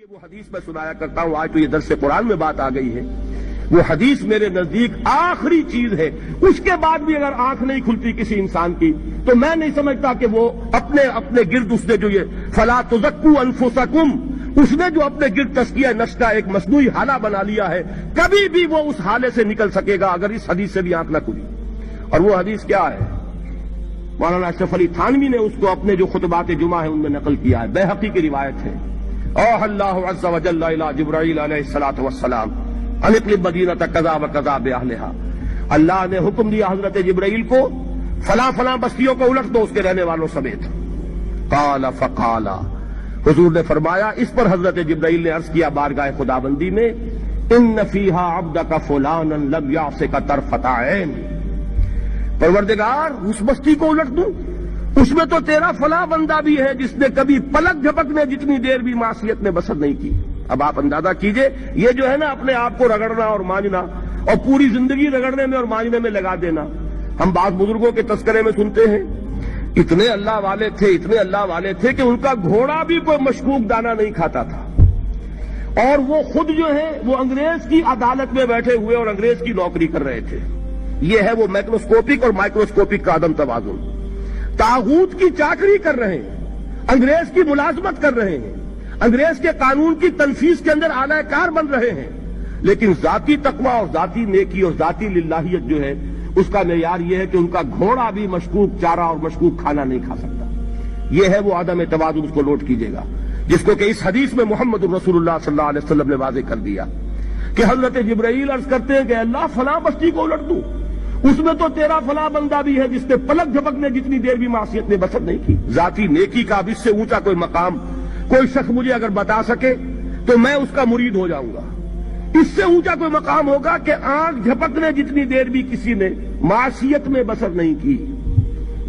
یہ وہ حدیث میں سنایا کرتا ہوں، آج تو یہ درس قرآن میں بات آ گئی ہے۔ وہ حدیث میرے نزدیک آخری چیز ہے، اس کے بعد بھی اگر آنکھ نہیں کھلتی کسی انسان کی تو میں نہیں سمجھتا کہ وہ اپنے گرد اس نے جو یہ فلا تزکوا انفسکم، اس نے جو اپنے گرد تزکیہ نفس کا ایک مصنوعی حالہ بنا لیا ہے، کبھی بھی وہ اس حالے سے نکل سکے گا اگر اس حدیث سے بھی آنکھ نہ کھلی۔ اور وہ حدیث کیا ہے؟ مولانا اشرف علی تھانوی نے اس کو اپنے جو خطبات جمعہ ہیں ان میں نقل کیا ہے، بیہقی کی روایت ہے۔ اوحى اللہ عز وجل الى جبرائیل علیہ الصلوۃ والسلام ان اقلب مدینۃ کذا وکذا باہلھا، اللہ نے حکم دیا حضرت جبرائیل کو فلاں فلاں بستیوں کو الٹ دو اس کے رہنے والوں سمیت۔ قال فقال، حضور نے فرمایا، اس پر حضرت جبرائیل نے عرض کیا بارگاہ خدابندی میں، ان فیھا عبدک فلانا لم یعصک طرفۃ عین، پروردگار اس بستی کو الٹ دوں، اس میں تو تیرا فلاں بندہ بھی ہے جس نے کبھی پلک جھپکنے جتنی دیر بھی معصیت میں بسر نہیں کی۔ اب آپ اندازہ کیجئے، یہ جو ہے نا اپنے آپ کو رگڑنا اور مانجنا اور پوری زندگی رگڑنے میں اور مانجنے میں لگا دینا۔ ہم بعض بزرگوں کے تذکرے میں سنتے ہیں اتنے اللہ والے تھے کہ ان کا گھوڑا بھی کوئی مشکوک دانہ نہیں کھاتا تھا، اور وہ خود جو ہے وہ انگریز کی عدالت میں بیٹھے ہوئے اور انگریز کی نوکری کر رہے تھے۔ یہ ہے وہ میکروسکوپک اور مائکروسکوپک کا عدم توازن۔ طاغوت کی چاکری کر رہے ہیں، انگریز کی ملازمت کر رہے ہیں، انگریز کے قانون کی تنفیذ کے اندر اعلی کار بن رہے ہیں، لیکن ذاتی تقوی اور ذاتی نیکی اور ذاتی للہیت جو ہے اس کا معیار یہ ہے کہ ان کا گھوڑا بھی مشکوک چارہ اور مشکوک کھانا نہیں کھا سکتا۔ یہ ہے وہ عدم توازن، اس کو نوٹ کیجیے گا، جس کو کہ اس حدیث میں محمد رسول اللہ صلی اللہ علیہ وسلم نے واضح کر دیا کہ حضرت جبرائیل عرض کرتے ہیں کہ اللہ فلاں بستی کو الٹ دوں، اس میں تو تیرا فلاں بندہ بھی ہے جس نے پلک جھپکنے جتنی دیر بھی معصیت نے بسر نہیں کی۔ ذاتی نیکی کا اب اس سے اونچا کوئی مقام کوئی شخص مجھے اگر بتا سکے تو میں اس کا مرید ہو جاؤں گا۔ اس سے اونچا کوئی مقام ہوگا کہ آنکھ جھپکنے جتنی دیر بھی کسی نے معصیت میں بسر نہیں کی،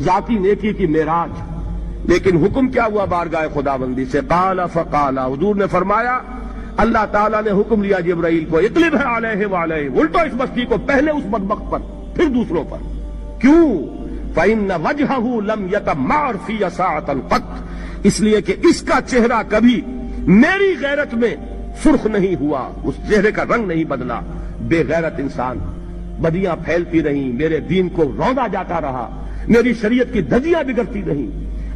ذاتی نیکی کی معراج۔ لیکن حکم کیا ہوا بارگاہ خداوندی سے؟ قال فقال، حضور نے فرمایا، اللہ تعالیٰ نے حکم دیا جبرائیل کو، اقلب علیہ وعلیہ، الٹو اس بستی کو، پہلے اس بدبخت پر پھر دوسروں پر۔ کیوں؟ فإن وجہہ لم یتمعر فی ساعۃ قط، اس لیے کہ اس کا چہرہ کبھی میری غیرت میں سرخ نہیں ہوا، اس چہرے کا رنگ نہیں بدلا۔ بے غیرت انسان، بدیاں پھیلتی رہیں، میرے دین کو روندا جاتا رہا، میری شریعت کی دھجیاں بگڑتی رہیں،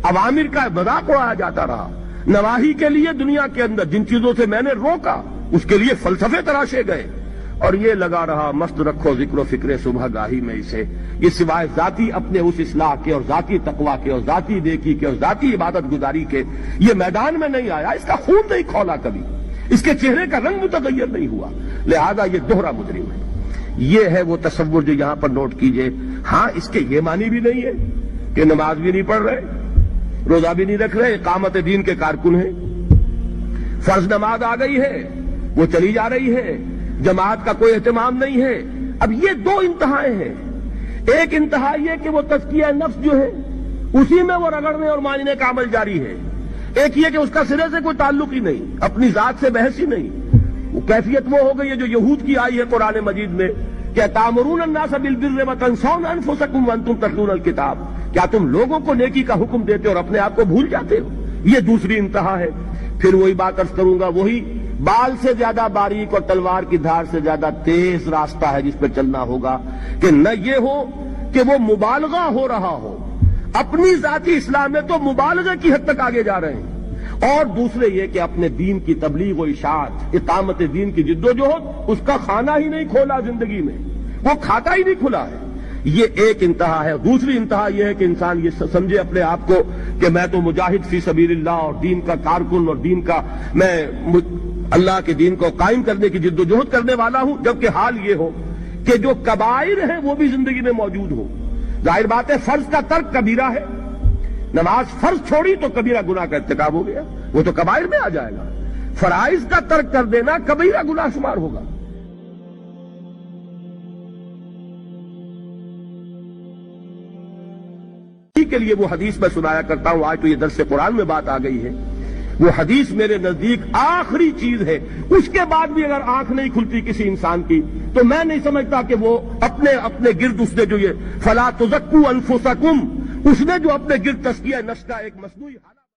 عوامر کا مذاق اڑایا جاتا رہا، نواہی کے لیے دنیا کے اندر جن چیزوں سے میں نے روکا اس کے لیے فلسفے تراشے گئے، اور یہ لگا رہا مست رکھو ذکر و فکر صبح گاہی میں اسے، یہ سوائے ذاتی اپنے اس اصلاح کے اور ذاتی تقوی کے اور ذاتی نیکی کے اور ذاتی عبادت گزاری کے یہ میدان میں نہیں آیا، اس کا خون نہیں کھولا کبھی، اس کے چہرے کا رنگ متغیر نہیں ہوا، لہذا یہ دوہرا مجرم ہے۔ یہ ہے وہ تصور جو یہاں پر نوٹ کیجئے۔ ہاں، اس کے یہ معنی بھی نہیں ہے کہ نماز بھی نہیں پڑھ رہے، روزہ بھی نہیں رکھ رہے، اقامت دین کے کارکن ہیں، فرض نماز آ گئی ہے وہ چلی جا رہی ہے، جماعت کا کوئی اہتمام نہیں ہے۔ اب یہ دو انتہائیں ہیں، ایک انتہا یہ کہ وہ تزکیہ نفس جو ہے اسی میں وہ رگڑنے اور ماننے کا عمل جاری ہے، ایک یہ کہ اس کا سرے سے کوئی تعلق ہی نہیں، اپنی ذات سے بحث ہی نہیں۔ وہ کیفیت وہ ہو گئی ہے جو یہود کی آئی ہے قرآن مجید میں کہ تامرون الناس بالبر وتنسون انفسکم وانتم تتلون الکتاب، کیا تم لوگوں کو نیکی کا حکم دیتے اور اپنے آپ کو بھول جاتے ہو؟ یہ دوسری انتہا ہے۔ پھر وہی بات عرض کروں گا، وہی بال سے زیادہ باریک اور تلوار کی دھار سے زیادہ تیز راستہ ہے جس پہ چلنا ہوگا، کہ نہ یہ ہو کہ وہ مبالغہ ہو رہا ہو، اپنی ذاتی اصلاح میں تو مبالغہ کی حد تک آگے جا رہے ہیں، اور دوسرے یہ کہ اپنے دین کی تبلیغ و اشاعت، اقامت دین کی جدوجہد، اس کا کھانا ہی نہیں کھولا زندگی میں، وہ کھاتا ہی نہیں کھلا ہے۔ یہ ایک انتہا ہے۔ دوسری انتہا یہ ہے کہ انسان یہ سمجھے اپنے آپ کو کہ میں تو مجاہد فی سبیل اللہ اور دین کا کارکن اور دین کا میں اللہ کے دین کو قائم کرنے کی جد و جہد کرنے والا ہوں، جبکہ حال یہ ہو کہ جو کبائر ہیں وہ بھی زندگی میں موجود ہو۔ ظاہر بات ہے فرض کا ترک کبیرہ ہے، نماز فرض چھوڑی تو کبیرہ گناہ کا ارتکاب ہو گیا، وہ تو کبائر میں آ جائے گا۔ فرائض کا ترک کر دینا کبیرہ گناہ شمار ہوگا۔ کے لیے وہ حدیث میں سنایا کرتا ہوں، آج تو یہ درس قرآن میں بات آ گئی ہے۔ وہ حدیث میرے نزدیک آخری چیز ہے، اس کے بعد بھی اگر آنکھ نہیں کھلتی کسی انسان کی تو میں نہیں سمجھتا کہ وہ اپنے گرد اس نے جو یہ فلا تزکوا انفسکم، اس نے جو اپنے گرد تزکیہ نفس کا ایک مصنوعی